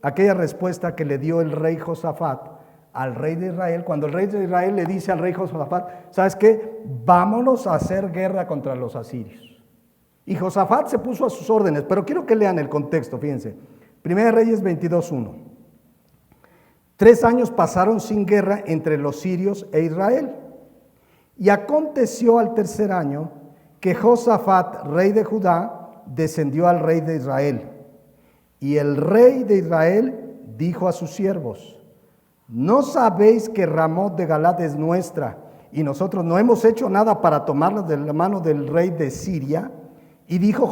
aquella respuesta que le dio el rey Josafat al rey de Israel, cuando el rey de Israel le dice al rey Josafat, ¿sabes qué? Vámonos a hacer guerra contra los asirios. Y Josafat se puso a sus órdenes, pero quiero que lean el contexto, fíjense. Primera Reyes 22:1. 3 años pasaron sin guerra entre los sirios e Israel. Y aconteció al tercer año que Josafat, rey de Judá, descendió al rey de Israel. Y el rey de Israel dijo a sus siervos, ¿no sabéis que Ramot de Galaad es nuestra y nosotros no hemos hecho nada para tomarla de la mano del rey de Siria? Y dijo a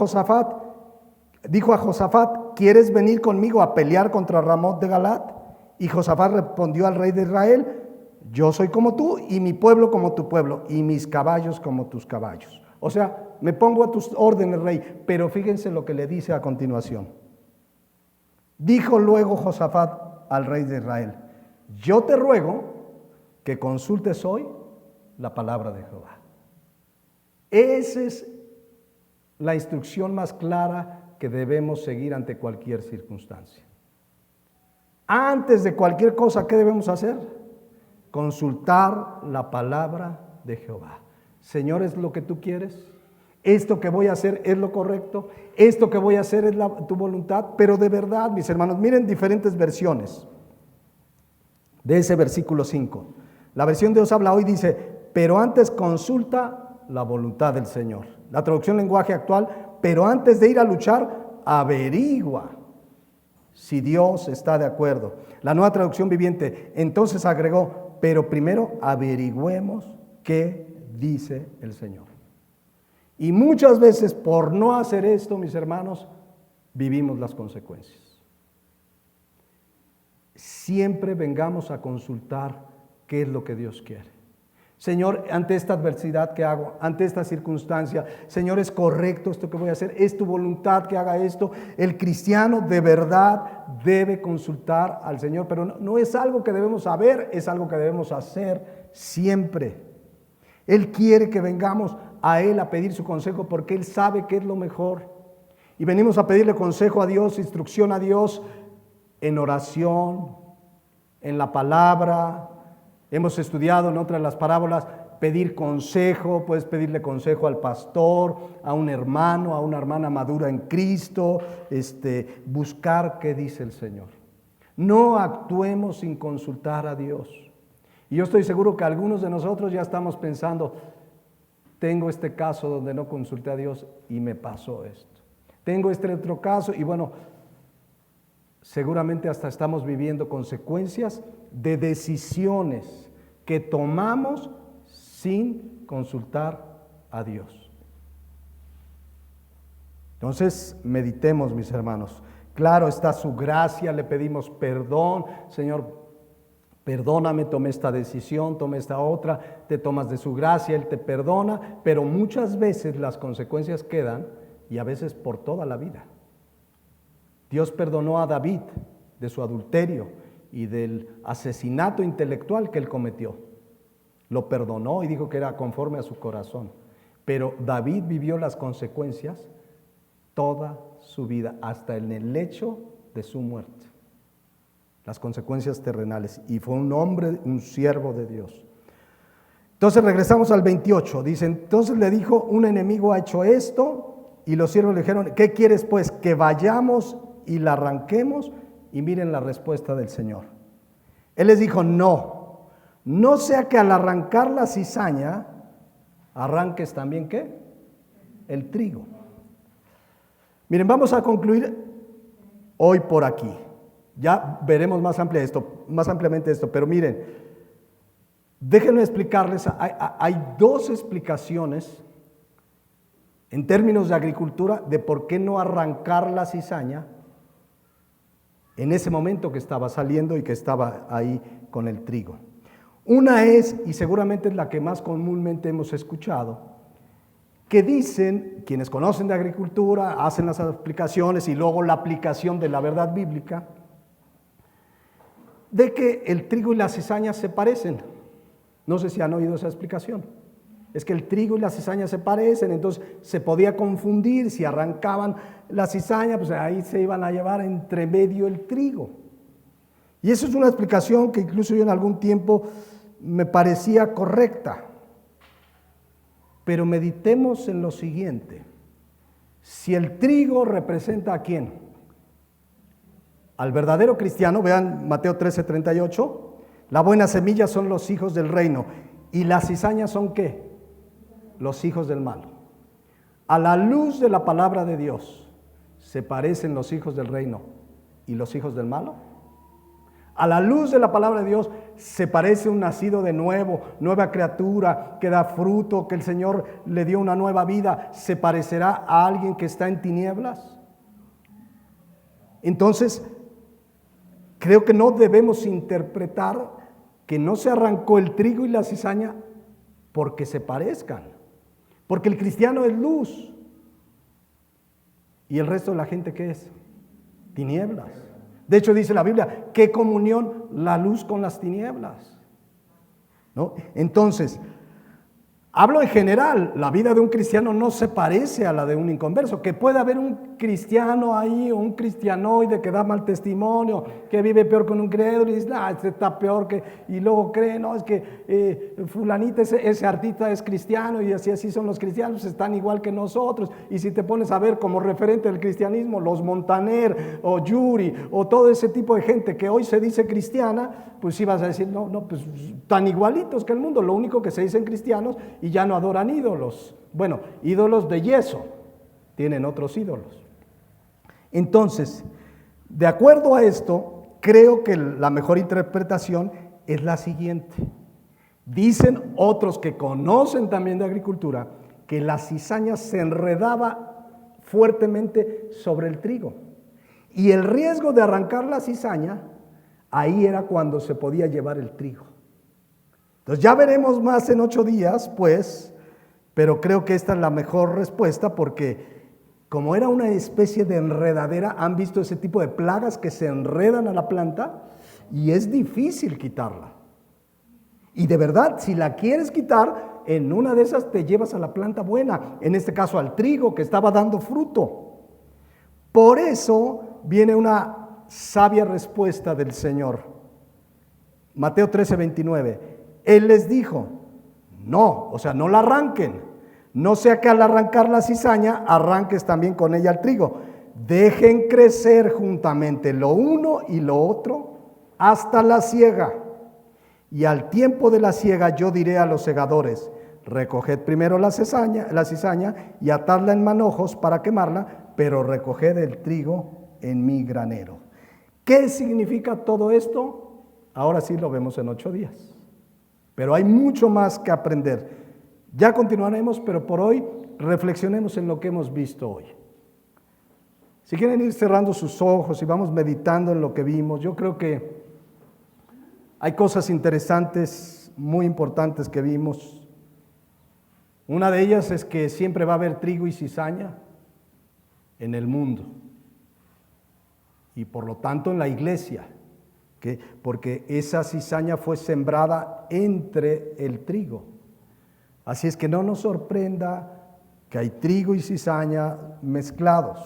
Josafat, ¿quieres venir conmigo a pelear contra Ramot de Galaad? Y Josafat respondió al rey de Israel, yo soy como tú y mi pueblo como tu pueblo y mis caballos como tus caballos. O sea, me pongo a tus órdenes, rey. Pero fíjense lo que le dice a continuación. Dijo luego Josafat al rey de Israel, yo te ruego que consultes hoy la palabra de Jehová. Esa es la instrucción más clara que debemos seguir ante cualquier circunstancia. Antes de cualquier cosa, ¿qué debemos hacer? Consultar la palabra de Jehová. Señor, ¿es lo que tú quieres? ¿Esto que voy a hacer es lo correcto? ¿Esto que voy a hacer es tu voluntad? Pero de verdad, mis hermanos, miren diferentes versiones de ese versículo 5. La versión de Dios habla hoy dice, pero antes consulta la voluntad del Señor. La traducción lenguaje actual, pero antes de ir a luchar, averigua si Dios está de acuerdo. La nueva traducción viviente, entonces agregó, pero primero averigüemos qué dice el Señor. Y muchas veces por no hacer esto, mis hermanos, vivimos las consecuencias. Siempre vengamos a consultar qué es lo que Dios quiere. Señor, ante esta adversidad que hago, ante esta circunstancia, Señor, ¿es correcto esto que voy a hacer? ¿Es tu voluntad que haga esto? El cristiano de verdad debe consultar al Señor, pero no es algo que debemos saber, es algo que debemos hacer siempre. Él quiere que vengamos a Él a pedir su consejo porque Él sabe qué es lo mejor. Y venimos a pedirle consejo a Dios, instrucción a Dios en oración, en la palabra. Hemos estudiado en otras de las parábolas pedir consejo, puedes pedirle consejo al pastor, a un hermano, a una hermana madura en Cristo, buscar qué dice el Señor. No actuemos sin consultar a Dios. Y yo estoy seguro que algunos de nosotros ya estamos pensando, tengo este caso donde no consulté a Dios y me pasó esto. Tengo este otro caso y bueno, seguramente hasta estamos viviendo consecuencias de decisiones que tomamos sin consultar a Dios. Entonces, meditemos, mis hermanos. Claro está su gracia, le pedimos perdón, Señor, perdóname, tomé esta decisión, tomé esta otra, te tomas de su gracia, Él te perdona, pero muchas veces las consecuencias quedan y a veces por toda la vida. Dios perdonó a David de su adulterio y del asesinato intelectual que él cometió. Lo perdonó y dijo que era conforme a su corazón. Pero David vivió las consecuencias toda su vida, hasta en el lecho de su muerte. Las consecuencias terrenales. Y fue un hombre, un siervo de Dios. Entonces regresamos al 28. Dice, entonces le dijo, un enemigo ha hecho esto. Y los siervos le dijeron, ¿qué quieres pues? Que vayamos y la arranquemos. Y miren la respuesta del Señor. Él les dijo, no sea que al arrancar la cizaña, arranques también ¿qué? El trigo. Miren, vamos a concluir hoy por aquí. Ya veremos más ampliamente esto, pero miren, déjenme explicarles, hay dos explicaciones en términos de agricultura de por qué no arrancar la cizaña en ese momento que estaba saliendo y que estaba ahí con el trigo. Una es, y seguramente es la que más comúnmente hemos escuchado, que dicen, quienes conocen de agricultura, hacen las aplicaciones y luego la aplicación de la verdad bíblica, de que el trigo y la cizaña se parecen. No sé si han oído esa explicación. Es que el trigo y la cizaña se parecen, entonces se podía confundir, si arrancaban la cizaña, pues ahí se iban a llevar entre medio el trigo. Y eso es una explicación que incluso yo en algún tiempo me parecía correcta. Pero meditemos en lo siguiente. Si el trigo representa ¿a quién? Al verdadero cristiano, vean Mateo 13:38, la buena semilla son los hijos del reino. ¿Y las cizañas son qué? Los hijos del mal. A la luz de la palabra de Dios, ¿se parecen los hijos del reino y los hijos del malo? A la luz de la palabra de Dios, ¿se parece un nacido de nuevo, nueva criatura que da fruto, que el Señor le dio una nueva vida? ¿Se parecerá a alguien que está en tinieblas? Entonces, creo que no debemos interpretar que no se arrancó el trigo y la cizaña porque se parezcan. Porque el cristiano es luz. ¿Y el resto de la gente qué es? Tinieblas. De hecho dice la Biblia, ¿qué comunión la luz con las tinieblas? ¿No? Entonces, hablo en general, la vida de un cristiano no se parece a la de un inconverso, que puede haber un cristiano ahí o un cristianoide que da mal testimonio, que vive peor con un crédulo y dice, este está peor que, y luego cree, no, es que fulanita, ese artista es cristiano y así son los cristianos, están igual que nosotros. Y si te pones a ver como referente del cristianismo, los Montaner o Yuri o todo ese tipo de gente que hoy se dice cristiana, pues sí vas a decir, no, pues tan igualitos que el mundo, lo único que se dicen cristianos y ya no adoran ídolos. Bueno, ídolos de yeso, tienen otros ídolos. Entonces, de acuerdo a esto, creo que la mejor interpretación es la siguiente. Dicen otros que conocen también de agricultura que la cizaña se enredaba fuertemente sobre el trigo. Y el riesgo de arrancar la cizaña, ahí era cuando se podía llevar el trigo. Entonces ya veremos más en 8 días, pues, pero creo que esta es la mejor respuesta porque como era una especie de enredadera, han visto ese tipo de plagas que se enredan a la planta y es difícil quitarla. Y de verdad, si la quieres quitar, en una de esas te llevas a la planta buena, en este caso al trigo que estaba dando fruto. Por eso viene una sabia respuesta del Señor. Mateo 13:29. Él les dijo, no la arranquen, no sea que al arrancar la cizaña arranques también con ella el trigo. Dejen crecer juntamente lo uno y lo otro hasta la siega. Y al tiempo de la siega yo diré a los segadores, recoged primero la cizaña y atadla en manojos para quemarla, pero recoged el trigo en mi granero. ¿Qué significa todo esto? Ahora sí lo vemos en 8 días. Pero hay mucho más que aprender. Ya continuaremos, pero por hoy reflexionemos en lo que hemos visto hoy. Si quieren ir cerrando sus ojos y vamos meditando en lo que vimos, yo creo que hay cosas interesantes, muy importantes que vimos. Una de ellas es que siempre va a haber trigo y cizaña en el mundo. Y por lo tanto en la iglesia, porque esa cizaña fue sembrada entre el trigo. Así es que no nos sorprenda que hay trigo y cizaña mezclados.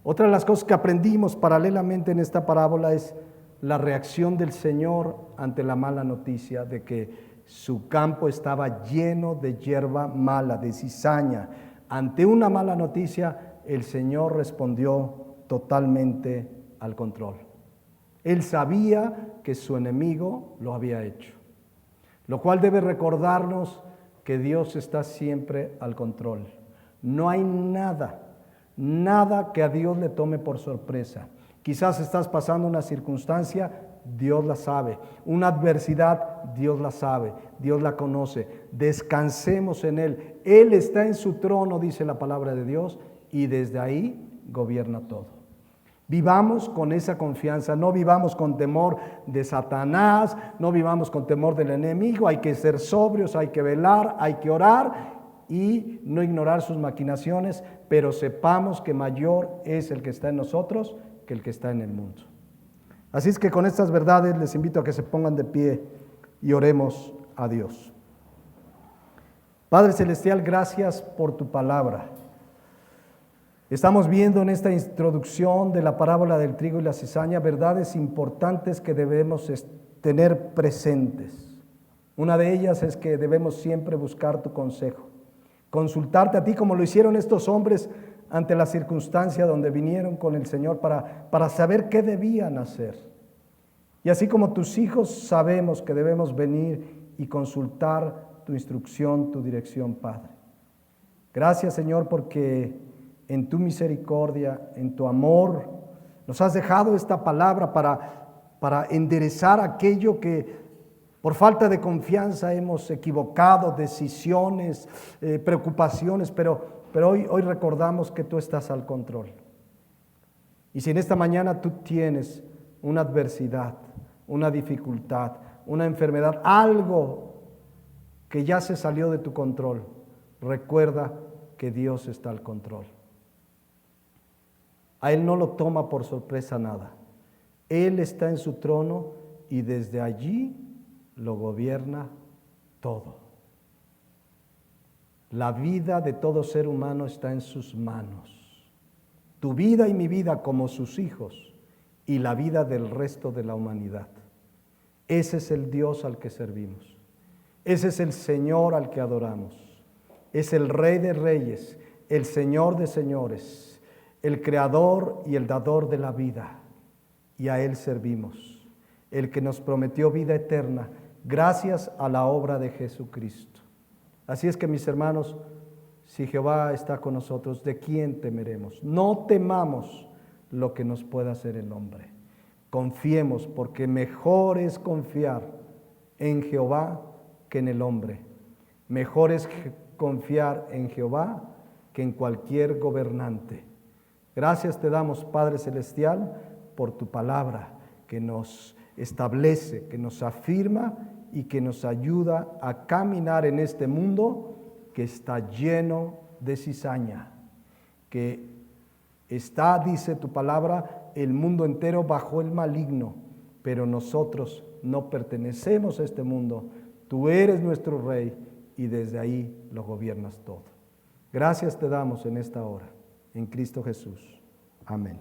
Otra de las cosas que aprendimos paralelamente en esta parábola es la reacción del Señor ante la mala noticia de que su campo estaba lleno de hierba mala, de cizaña. Ante una mala noticia, el Señor respondió totalmente al control. Él sabía que su enemigo lo había hecho, lo cual debe recordarnos que Dios está siempre al control. No hay nada que a Dios le tome por sorpresa. Quizás estás pasando una circunstancia, Dios la sabe. Una adversidad, Dios la sabe, Dios la conoce. Descansemos en Él. Él está en su trono, dice la palabra de Dios, y desde ahí gobierna todo. Vivamos con esa confianza, no vivamos con temor de Satanás, no vivamos con temor del enemigo. Hay que ser sobrios, hay que velar, hay que orar y no ignorar sus maquinaciones, pero sepamos que mayor es el que está en nosotros que el que está en el mundo. Así es que con estas verdades les invito a que se pongan de pie y oremos a Dios. Padre Celestial, gracias por tu palabra. Estamos viendo en esta introducción de la parábola del trigo y la cizaña verdades importantes que debemos tener presentes. Una de ellas es que debemos siempre buscar tu consejo, consultarte a ti como lo hicieron estos hombres ante la circunstancia donde vinieron con el Señor para saber qué debían hacer. Y así como tus hijos sabemos que debemos venir y consultar tu instrucción, tu dirección, Padre. Gracias, Señor, porque en tu misericordia, en tu amor, nos has dejado esta palabra para enderezar aquello que por falta de confianza hemos equivocado, decisiones, preocupaciones, pero hoy recordamos que tú estás al control. Y si en esta mañana tú tienes una adversidad, una dificultad, una enfermedad, algo que ya se salió de tu control, recuerda que Dios está al control. A Él no lo toma por sorpresa nada. Él está en su trono y desde allí lo gobierna todo. La vida de todo ser humano está en sus manos. Tu vida y mi vida como sus hijos y la vida del resto de la humanidad. Ese es el Dios al que servimos. Ese es el Señor al que adoramos. Es el Rey de Reyes, el Señor de Señores, el Creador y el Dador de la vida, y a Él servimos, el que nos prometió vida eterna, gracias a la obra de Jesucristo. Así es que, mis hermanos, si Jehová está con nosotros, ¿de quién temeremos? No temamos lo que nos pueda hacer el hombre. Confiemos, porque mejor es confiar en Jehová que en el hombre. Mejor es confiar en Jehová que en cualquier gobernante. Gracias te damos, Padre Celestial, por tu palabra que nos establece, que nos afirma y que nos ayuda a caminar en este mundo que está lleno de cizaña, que está, dice tu palabra, el mundo entero bajo el maligno, pero nosotros no pertenecemos a este mundo. Tú eres nuestro Rey y desde ahí lo gobiernas todo. Gracias te damos en esta hora. En Cristo Jesús. Amén.